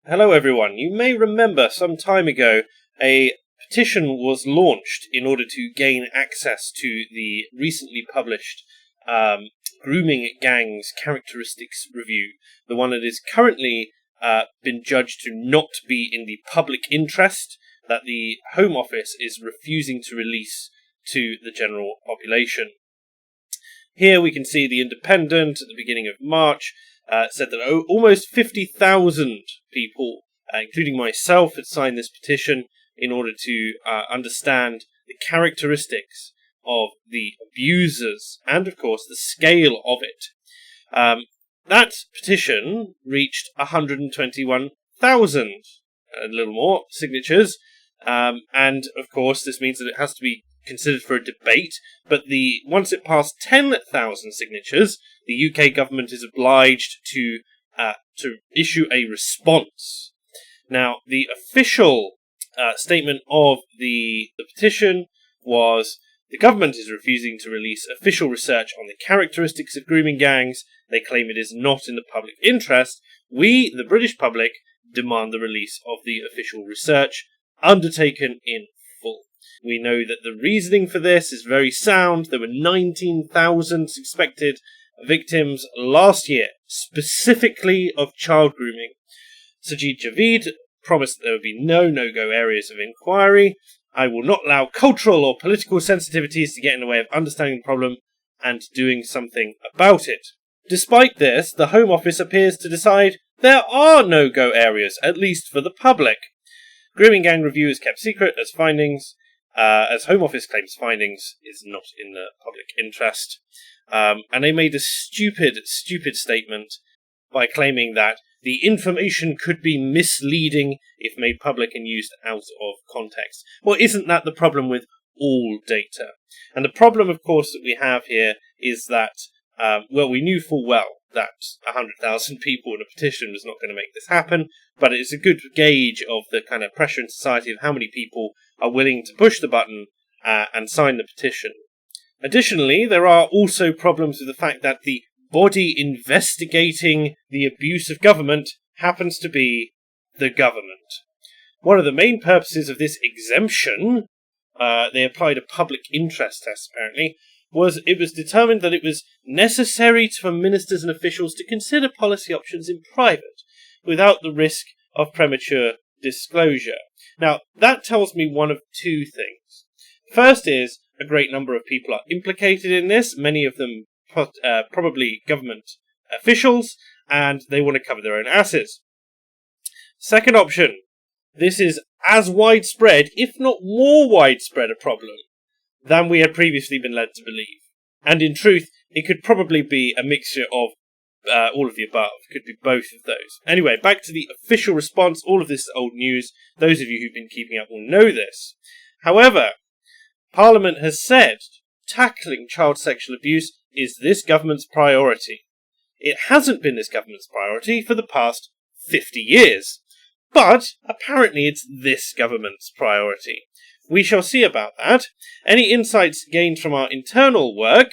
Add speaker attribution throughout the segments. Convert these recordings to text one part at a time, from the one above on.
Speaker 1: Hello everyone. You may remember some time ago a petition was launched in order to gain access to the recently published Grooming Gangs Characteristics Review, the one that is currently been judged to not be in the public interest, that the Home Office is refusing to release to the general population. Here we can see The Independent at the beginning of March said that almost 50,000 people, including myself, had signed this petition in order to understand the characteristics of the abusers and, of course, the scale of it. That petition reached 121,000, a little more, signatures, and, of course, this means that it has to be considered for a debate, but once it passed 10,000 signatures, the UK government is obliged to issue a response. Now, the official statement of the petition was, the government is refusing to release official research on the characteristics of grooming gangs. They claim it is not in the public interest. We, the British public, demand the release of the official research undertaken in full. We know that the reasoning for this is very sound. There were 19,000 suspected victims last year, specifically of child grooming. Sajid Javid promised that there would be no no-go areas of inquiry. I will not allow cultural or political sensitivities to get in the way of understanding the problem and doing something about it. Despite this, the Home Office appears to decide there are no-go areas, at least for the public. Grooming Gang Review is kept secret as findings, as Home Office claims findings is not in the public interest. And they made a stupid statement by claiming that the information could be misleading if made public and used out of context. Well, isn't that the problem with all data? And the problem, of course, that we have here is that, we knew full well that 100,000 people in a petition was not going to make this happen, but it's a good gauge of the kind of pressure in society of how many people are willing to push the button and sign the petition. Additionally, there are also problems with the fact that the body investigating the abuse of government happens to be the government. One of the main purposes of this exemption, they applied a public interest test apparently, was it was determined that it was necessary for ministers and officials to consider policy options in private without the risk of premature disclosure. Now, that tells me one of two things. First is, a great number of people are implicated in this, many of them probably government officials, and they want to cover their own asses. Second option, this is as widespread, if not more widespread a problem than we had previously been led to believe. And in truth, it could probably be a mixture of all of the above. It could be both of those. Anyway, back to the official response. All of this is old news. Those of you who've been keeping up will know this. However, Parliament has said tackling child sexual abuse is this government's priority. It hasn't been this government's priority for the past 50 years. But apparently it's this government's priority. We shall see about that. Any insights gained from our internal work,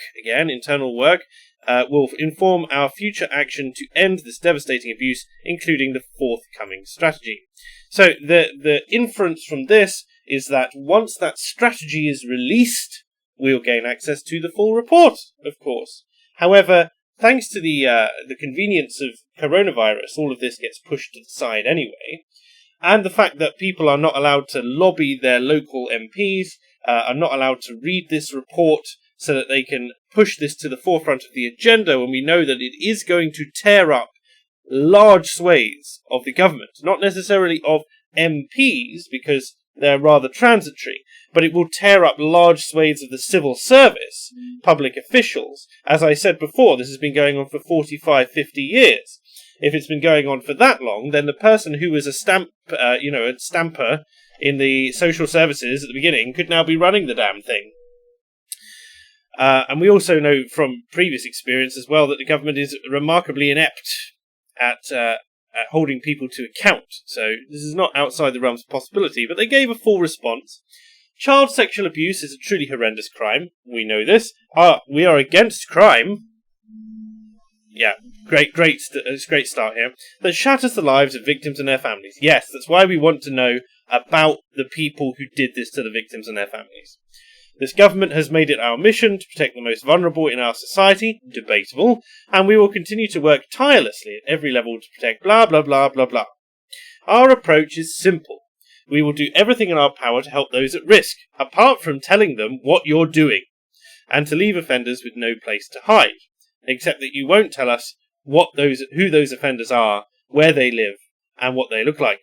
Speaker 1: will inform our future action to end this devastating abuse, including the forthcoming strategy. So the inference from this is that once that strategy is released, we'll gain access to the full report, of course. However, thanks to the convenience of coronavirus, all of this gets pushed to the side anyway. And the fact that people are not allowed to lobby their local MPs, are not allowed to read this report so that they can push this to the forefront of the agenda when we know that it is going to tear up large swathes of the government. Not necessarily of MPs, because they're rather transitory, but it will tear up large swathes of the civil service, public officials. As I said before, this has been going on for 45, 50 years. If it's been going on for that long, then the person who was a stamper in the social services at the beginning could now be running the damn thing. And we also know from previous experience as well that the government is remarkably inept at holding people to account. So this is not outside the realms of possibility, but they gave a full response. Child sexual abuse is a truly horrendous crime. We know this. We are against crime. Yeah, great start here. That shatters the lives of victims and their families. Yes, that's why we want to know about the people who did this to the victims and their families. This government has made it our mission to protect the most vulnerable in our society, debatable, and we will continue to work tirelessly at every level to protect blah blah blah blah blah. Our approach is simple. We will do everything in our power to help those at risk, apart from telling them what you're doing, and to leave offenders with no place to hide, except that you won't tell us who those offenders are, where they live, and what they look like.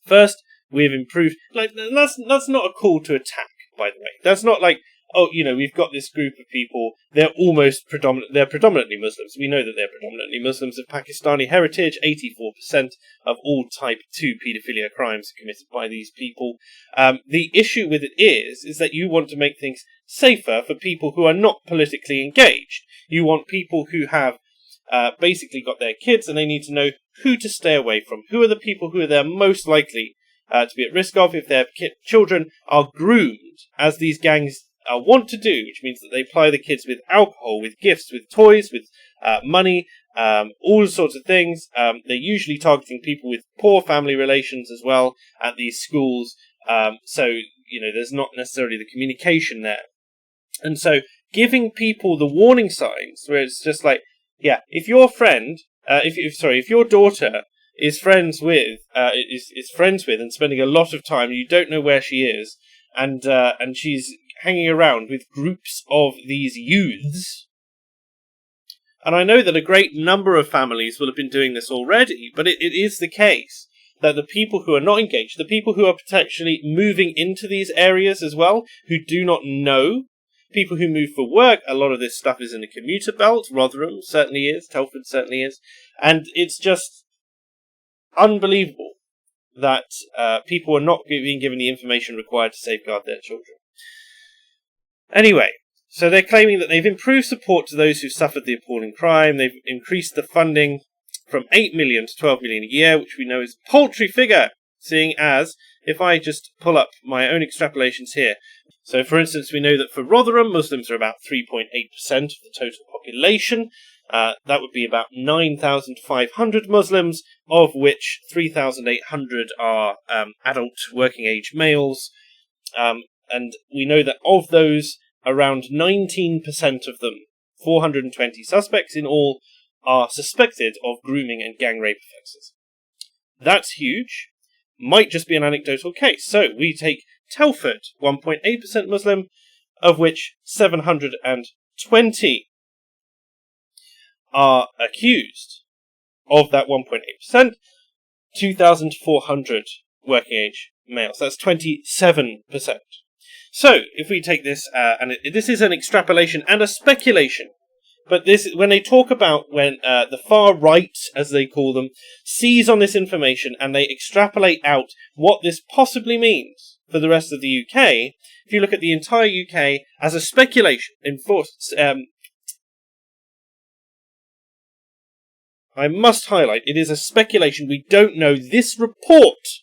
Speaker 1: First, we have improved. That's not a call to attack, by the way. That's not like, we've got this group of people. They're predominantly Muslims. We know that they're predominantly Muslims of Pakistani heritage. 84% of all Type 2 paedophilia crimes are committed by these people. The issue with it is that you want to make things safer for people who are not politically engaged. You want people who have basically got their kids and they need to know who to stay away from. Who are the people who are they're most likely to be at risk of if their children are groomed, as these gangs want to do, which means that they ply the kids with alcohol, with gifts, with toys, with money, all sorts of things. They're usually targeting people with poor family relations as well at these schools. So there's not necessarily the communication there. And so giving people the warning signs where it's just like, if your friend, if your daughter is friends with and spending a lot of time, you don't know where she is, and she's hanging around with groups of these youths. And I know that a great number of families will have been doing this already, but it is the case that the people who are not engaged, the people who are potentially moving into these areas as well, who do not know, people who move for work, a lot of this stuff is in the commuter belt. Rotherham certainly is, Telford certainly is, and it's just unbelievable that people are not being given the information required to safeguard their children. Anyway, so they're claiming that they've improved support to those who've suffered the appalling crime. They've increased the funding from 8 million to 12 million a year, which we know is a paltry figure, seeing as, if I just pull up my own extrapolations here. So, for instance, we know that for Rotherham, Muslims are about 3.8% of the total population. That would be about 9,500 Muslims, of which 3,800 are adult working-age males. And we know that of those, around 19% of them, 420 suspects in all, are suspected of grooming and gang rape offences. That's huge. Might just be an anecdotal case. So we take Telford, 1.8% Muslim, of which 720 are accused of that 1.8%, 2,400 working age males. That's 27%. So, if we take this, and this is an extrapolation and a speculation, but this, when they talk about when the far right, as they call them, seize on this information and they extrapolate out what this possibly means for the rest of the UK, if you look at the entire UK as a speculation, I must highlight, it is a speculation. We don't know. This report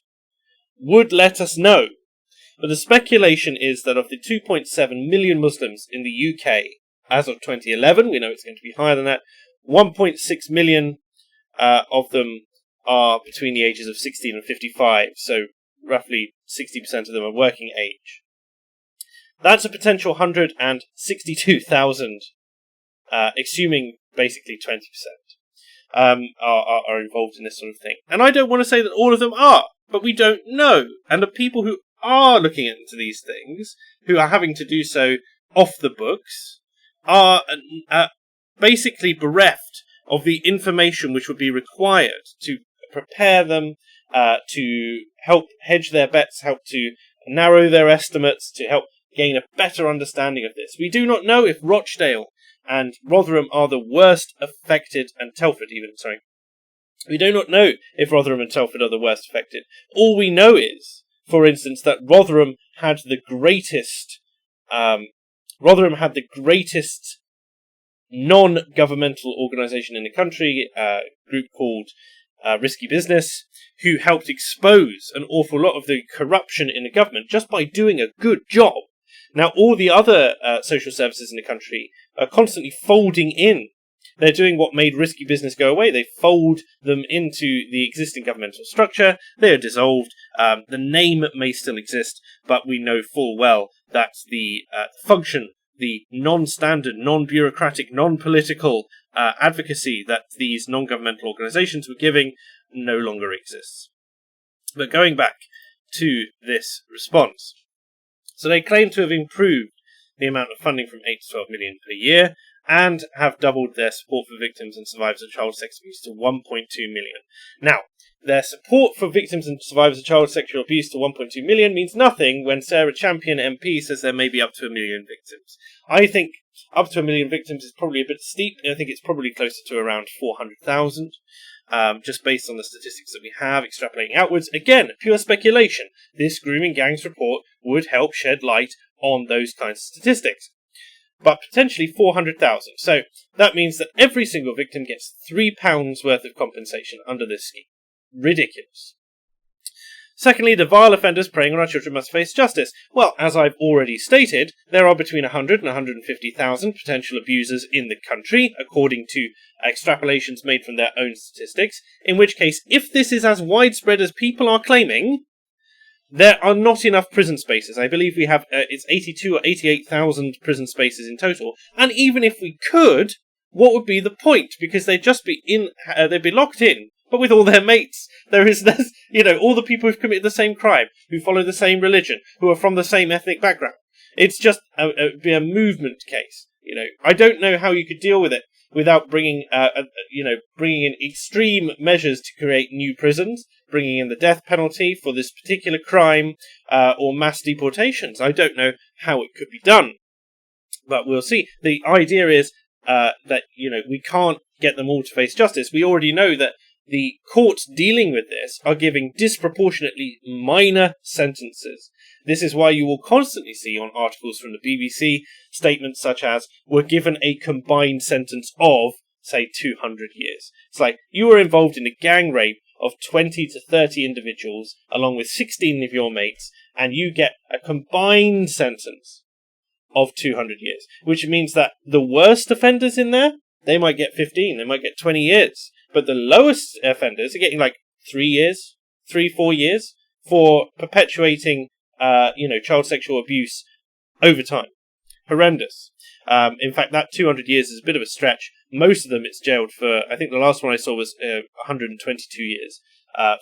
Speaker 1: would let us know. But the speculation is that of the 2.7 million Muslims in the UK as of 2011, we know it's going to be higher than that, 1.6 million of them are between the ages of 16 and 55, so roughly 60% of them are working age. That's a potential 162,000, assuming basically 20%. Are involved in this sort of thing. And I don't want to say that all of them are, but we don't know. And the people who are looking into these things, who are having to do so off the books, are basically bereft of the information which would be required to prepare them, to help hedge their bets, help to narrow their estimates, to help gain a better understanding of this. We do not know if Rochdale and Rotherham are the worst affected, and Telford even, sorry. We do not know if Rotherham and Telford are the worst affected. All we know is, for instance, that Rotherham had the greatest non-governmental organisation in the country, a group called Risky Business, who helped expose an awful lot of the corruption in the government just by doing a good job. Now, all the other social services in the country are constantly folding in They're doing what made risky business go away. They fold them into the existing governmental structure. They are dissolved. The name may still exist, but we know full well that the function, the non-standard, non-bureaucratic, non-political advocacy that these non-governmental organisations were giving no longer exists. But going back to this response. So they claim to have improved the amount of funding from 8 to 12 million per year and have doubled their support for victims and survivors of child sex abuse to 1.2 million. Now, their support for victims and survivors of child sexual abuse to 1.2 million means nothing when Sarah Champion MP says there may be up to 1 million victims. I think up to 1 million victims is probably a bit steep. I think it's probably closer to around 400,000. Just based on the statistics that we have, extrapolating outwards. Again, pure speculation. This Grooming Gangs report would help shed light on those kinds of statistics. But potentially 400,000. So that means that every single victim gets £3 worth of compensation under this scheme. Ridiculous. Secondly, the vile offenders preying on our children must face justice. Well, as I've already stated, there are between 100 and 150,000 potential abusers in the country, according to extrapolations made from their own statistics, in which case, if this is as widespread as people are claiming, there are not enough prison spaces. I believe we have, it's 82 or 88,000 prison spaces in total, and even if we could, what would be the point? Because they'd just be they'd be locked in, but with all their mates. There's, all the people who've committed the same crime, who follow the same religion, who are from the same ethnic background. It's just be a movement case. I don't know how you could deal with it without bringing in extreme measures to create new prisons, bringing in the death penalty for this particular crime, or mass deportations. I don't know how it could be done, but we'll see. The idea is that we can't get them all to face justice. We already know that the courts dealing with this are giving disproportionately minor sentences. This is why you will constantly see on articles from the BBC statements such as, "We're given a combined sentence of, say, 200 years. It's like, you were involved in a gang rape of 20 to 30 individuals, along with 16 of your mates, and you get a combined sentence of 200 years. Which means that the worst offenders in there, they might get 15, they might get 20 years. But the lowest offenders are getting like 4 years for perpetuating, child sexual abuse over time. Horrendous. In fact, that 200 years is a bit of a stretch. Most of them it's jailed for, I think the last one I saw was 122 years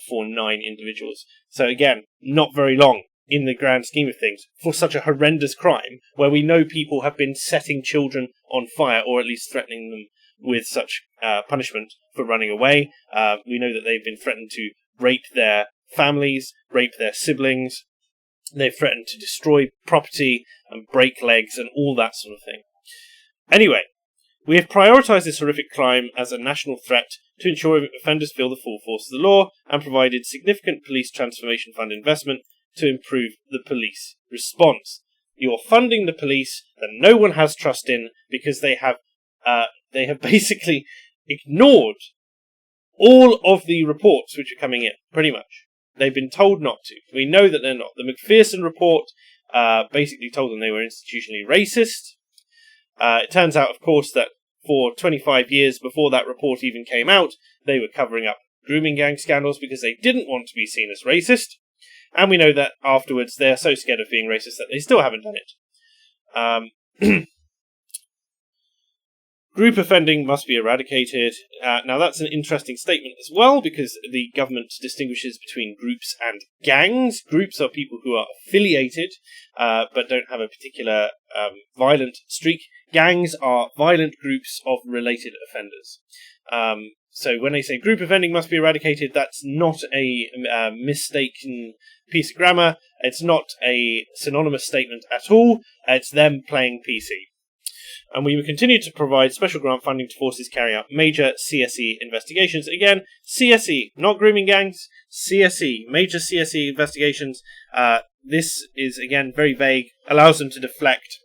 Speaker 1: for 9 individuals. So again, not very long in the grand scheme of things for such a horrendous crime where we know people have been setting children on fire or at least threatening them with such punishment for running away. We know that they've been threatened to rape their families, rape their siblings. They've threatened to destroy property and break legs and all that sort of thing. Anyway, we have prioritised this horrific crime as a national threat to ensure offenders feel the full force of the law and provided significant police transformation fund investment to improve the police response. You're funding the police that no one has trust in because they have basically ignored all of the reports which are coming in, pretty much. They've been told not to. We know that they're not. The McPherson report basically told them they were institutionally racist. It turns out, of course, that for 25 years before that report even came out, they were covering up grooming gang scandals because they didn't want to be seen as racist. And we know that afterwards they're so scared of being racist that they still haven't done it. Group offending must be eradicated. Now that's an interesting statement as well because the government distinguishes between groups and gangs. Groups are people who are affiliated but don't have a particular violent streak. Gangs are violent groups of related offenders. So when they say group offending must be eradicated, that's not a mistaken piece of grammar. It's not a synonymous statement at all. It's them playing PC. And we will continue to provide special grant funding to forces carrying out major CSE investigations. Again, CSE, not grooming gangs, CSE, major CSE investigations. This is, again, very vague, allows them to deflect.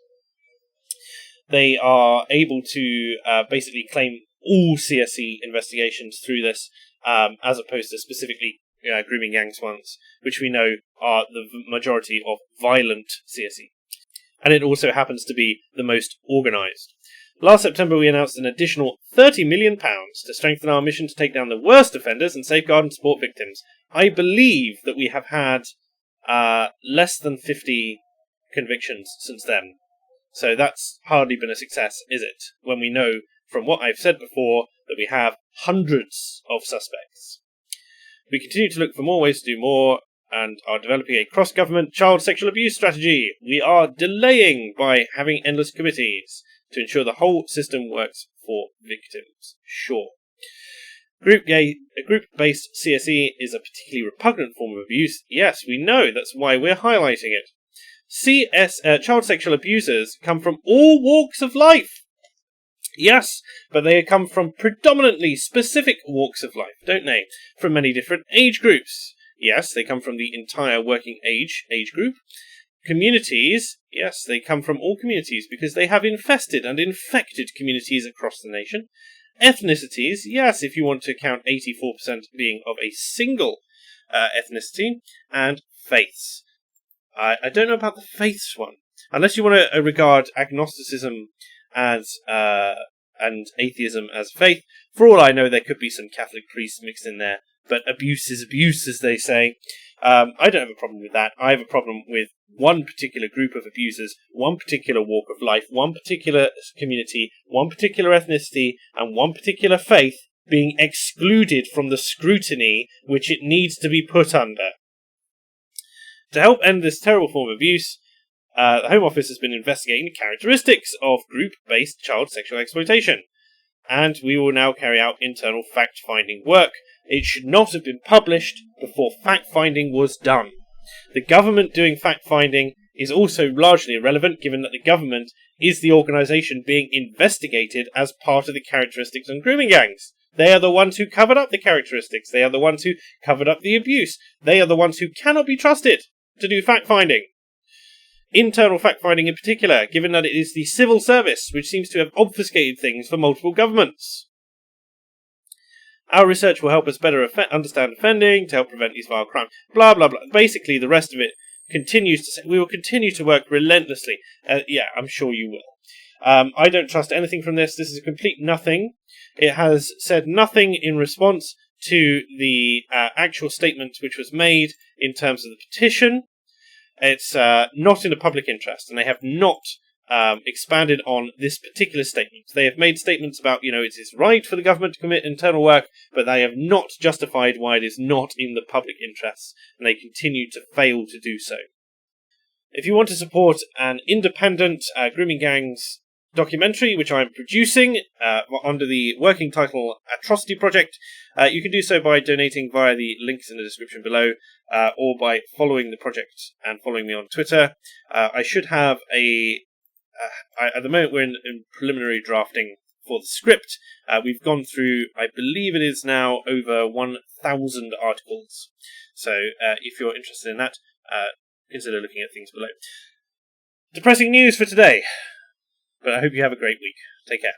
Speaker 1: They are able to basically claim all CSE investigations through this, as opposed to specifically grooming gangs ones, which we know are the majority of violent CSE. And it also happens to be the most organised. Last September, we announced an additional £30 million to strengthen our mission to take down the worst offenders and safeguard and support victims. I believe that we have had less than 50 convictions since then. So that's hardly been a success, is it? When we know, from what I've said before, that we have hundreds of suspects. We continue to look for more ways to do more and are developing a cross-government child sexual abuse strategy. We are delaying by having endless committees to ensure the whole system works for victims. Sure. A group-based CSE is a particularly repugnant form of abuse. Yes, we know. That's why we're highlighting it. Child sexual abusers come from all walks of life. Yes, but they come from predominantly specific walks of life, don't they? From many different age groups. Yes, they come from the entire working age group. Communities, yes, they come from all communities because they have infested and infected communities across the nation. Ethnicities, yes, if you want to count 84% being of a single ethnicity. And faiths. I don't know about the faiths one. Unless you want to regard agnosticism as and atheism as faith. For all I know, there could be some Catholic priests mixed in there. But abuse is abuse, as they say. I don't have a problem with that. I have a problem with one particular group of abusers, one particular walk of life, one particular community, one particular ethnicity, and one particular faith being excluded from the scrutiny which it needs to be put under. To help end this terrible form of abuse, the Home Office has been investigating the characteristics of group-based child sexual exploitation. And we will now carry out internal fact-finding work. It should not have been published before fact-finding was done. The government doing fact-finding is also largely irrelevant, given that the government is the organisation being investigated as part of the characteristics on grooming gangs. They are the ones who covered up the characteristics. They are the ones who covered up the abuse. They are the ones who cannot be trusted to do fact-finding. Internal fact-finding in particular, given that it is the civil service which seems to have obfuscated things for multiple governments. Our research will help us better understand offending, to help prevent these vile crimes, blah blah blah. Basically, the rest of it continues to say, we will continue to work relentlessly. Yeah, I'm sure you will. I don't trust anything from this. This is a complete nothing. It has said nothing in response to the actual statement which was made in terms of the petition. It's not in the public interest, and they have not expanded on this particular statement. They have made statements about, it is right for the government to commit internal work, but they have not justified why it is not in the public interest, and they continue to fail to do so. If you want to support an independent grooming gangs documentary, which I'm producing under the working title Atrocity Project, you can do so by donating via the links in the description below, or by following the project and following me on Twitter. I should have at the moment we're in preliminary drafting for the script. We've gone through, I believe it is now over 1,000 articles. So if you're interested in that, consider looking at things below. Depressing news for today, but I hope you have a great week. Take care.